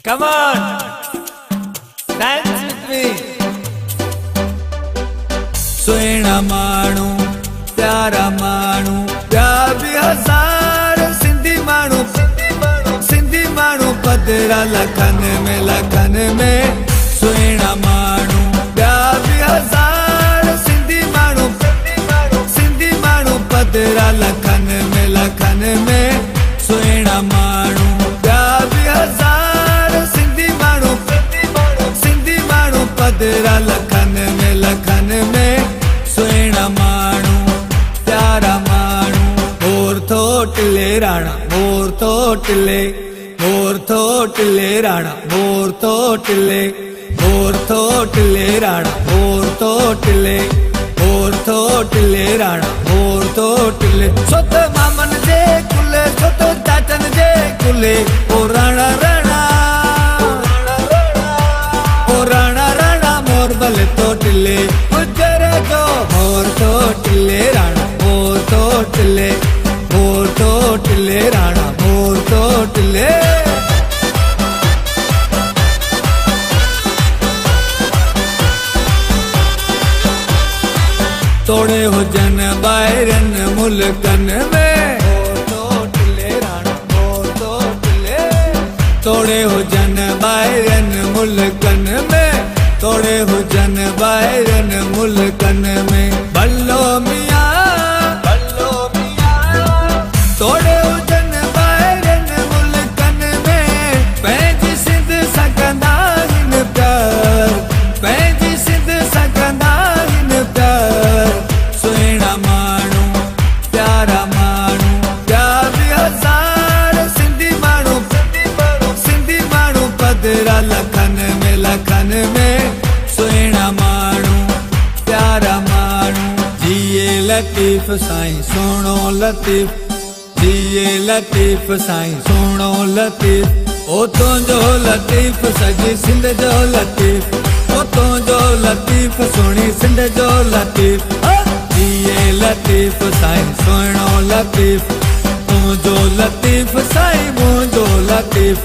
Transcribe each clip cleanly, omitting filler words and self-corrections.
Come on, dance with me. सुहिणा माण्हू प्यारा माण्हू ॿिया बि हज़ार सिंधी माण्हू पधरा लखनि में सुहिणा माण्हू ॿिया बि हज़ार सिंधी माण्हू पधरा लखनि में सुहिणा माण्हू ॿिया बि हज़ार सिंधी माण्हू पधरा लखनि में सुहिणा माण्हू प्यारा माण्हू मोर थोटले राणा मोर थोटले राणा मोर थोटले राणा मोर थोटले राणा मोर थोटले सोत मामन जे कुले सोत चाचन जे कुले ओ राणा मोर भले थोटले गुजर जो मोर थोटले राणा मोर थोटले राणा मोर थोटले तोड़े हुजन ॿाहिरनि मुल्कनि में तोड़े हुजन ॿाहिरनि मुल्कनि में तोड़े हुजन ॿाहिरनि मुल्कनि में भलो मियां तोड़े हुजन ॿाहिरनि मुल्कनि में पंहिंजी सिंध सघंदा आहिनि प्यार पंहिंजी सिंध सघंदा आहिनि प्यार सुहिणा माण्हू प्यारा माण्हू ॿिया बि हज़ार सिंधी माण्हू पधरा लखनि में सुहिणा माण्हू प्यारा माण्हू जिए लतीफ़ साईं सुहिणो लतीफ़ जिए लतीफ़ साईं सुहिणो लतीफ़ ओ तुंहिंजो लतीफ़ सॼी सिंध जो लतीफ़ ओ तुंहिंजो लतीफ़ सुहिणी सिंध जो लतीफ़ जिए लतीफ़ साईं सुहिणो लतीफ़ तुंहिंजो लतीफ़ साईं मुंहिंजो लतीफ़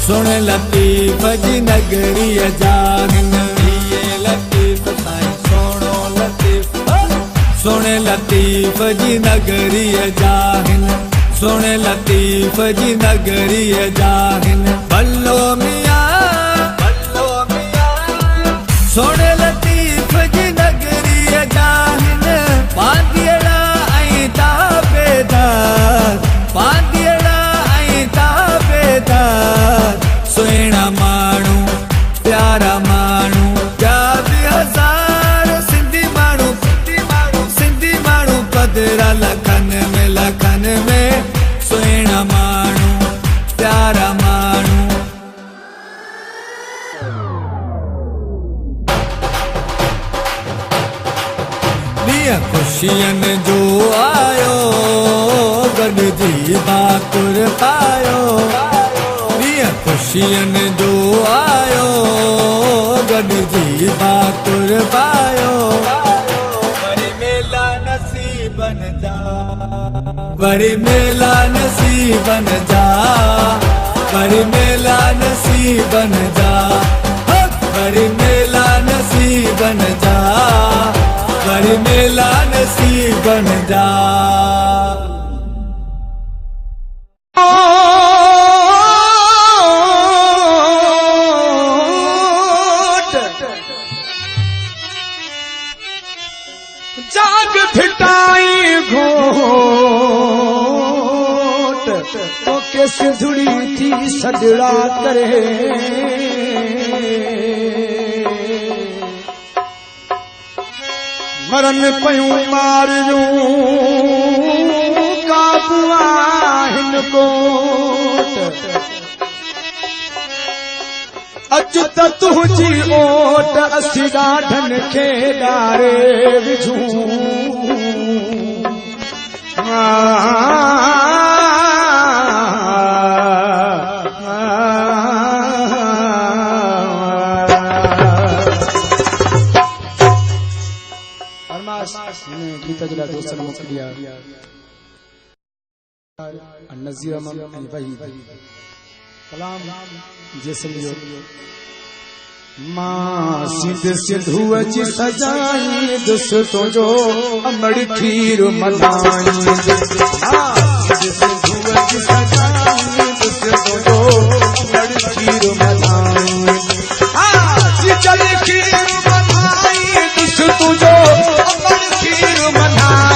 सुण लतीफ़ जी नगरीअ जा हिन लतीफ़ साईं सुहिणो लतीफ़ सुण लतीफ़ जी नगरीअ जा हिन सुण लतीफ़ जी नगरीअ जा हिन भलो मियां सुण लतीफ़ जी नगरीअ जा हिन पांदियड़ा ऐं ताबेदार पांदियड़ा ऐं ताबेदार सुहिणा माण्हू प्यारा माण्हू ॿिया बि हज़ार सिंधी माण्हू पधरा लखनि में सुहिणा माण्हू प्यारा माण्हू ॾींहुं ख़ुशियुनि जो आयो गॾिजी भाकुर पायो ख़ुशियुनि जो आयो गॾिजी भाकुर पायो वरी मेला नसीबनि जा वरी मेला नसीबनि जा वरी मेला नसीबनि जा वरी मेला नसीबनि जा वरी मेला नसीबनि जा जाग फिटाई घोट तो के सिंधुड़ी थी सजड़ा करे मरन पयूं मारियूं काबुआ हिन कोट अचु त तुंहिंजी ओट असीं ॾाढनि खे ॾारे विझूं दोस्तन मोकिलिया नज़ीर अहमद ऐं वहीद कलाम जे सम्झो मां सिंध सिंधूअ जी सजाई दुस तुंहिंजो अमड़ खीर मल्हाई सिंधूअ जी सजाई दुस तुंहिंजो अमड़ खीर मल्हाई चल खीर मल्हाई दुस तुंहिंजो अमड़ खीर मल्हाई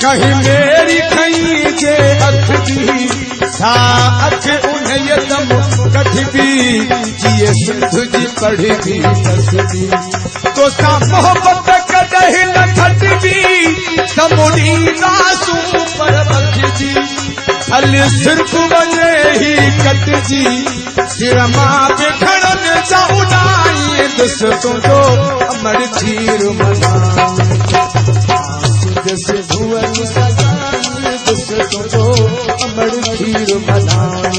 कहीं मेरी खई जे अख दी सा अख उन्हें यदम कठबी जिए सिंध जी पढ़ी भी तस्बी तो सा मोहब्बत कदहि न खटबी समुड़ी नासू पर बखजी हल सिर्फ वने ही कटजी सिर मां पे खड़न जा उड़ाई दुस तुंहिंजो अमड़ खीर मल्हाई सिंधूअ जी सजाई दुस तुंहिंजो अमड़ खीर मल्हाई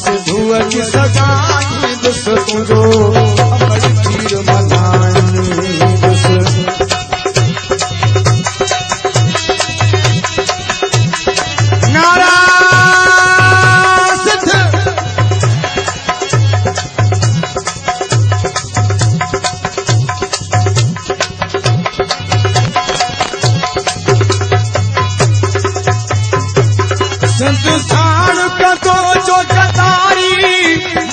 सिंधूअ जी सजाई दुस तुंहिंजो अमड़ खीर मल्हाई नारा सिद्ध संसार का तो जो कतारी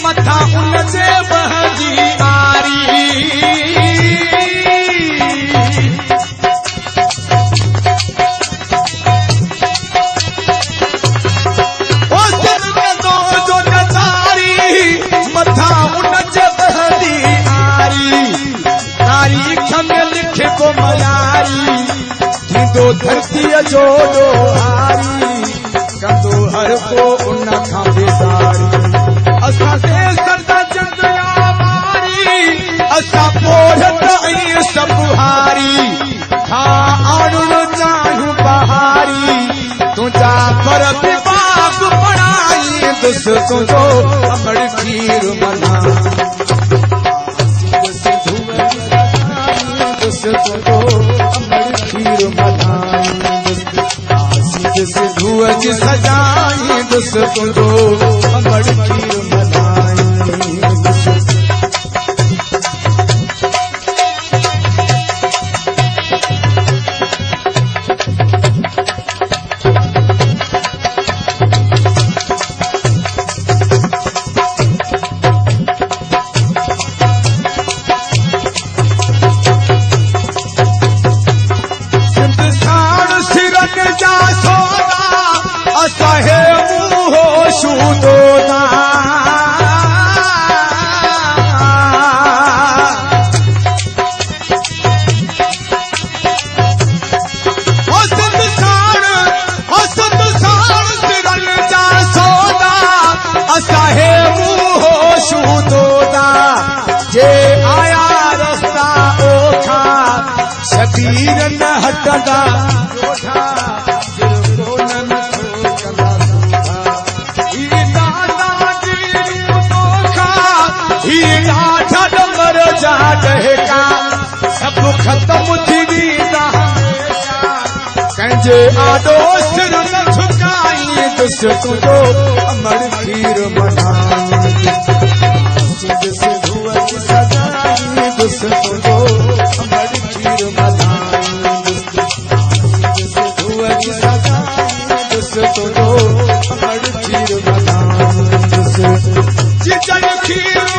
मथा उन से बहजी आरी ओ संसार का तो जो कतारी मथा उन से बहजी आरी तारीख में लिखे को मयारी दो धरती जोड़ो हारी कंदो हर को उन खां बेदारी असां ते सरदा चंदया मारी असां पोढ़त ऐं सभु हारी हा आणुण चाहियूं बहारी तुंहिंजा पर बि बाग पढ़ाई दुस तुंहिंजो अमड़ खीर मल्हाई दुस तुंहिंजो अमड़ खीर मल्हाई सिंधूअ जी सजाई दुस तुंहिंजो अमड़ खीर मल्हाई असाहे मुहो शूदोदा सिरन जा सोदा असाहे मुहो शूदोदा जे आया रस्ता ओखा शबीर न हटदा सब खत्म थी वेंदा कंहिंजे आॾो सिर न झुकाई दुस तुंहिंजो अमड़ खीर मल्हाई दोस्तों जो अमड़ खीर मलाई हुआ जी सजाई दोस्तों जो अमड़ खीर मलाई जीजन खीर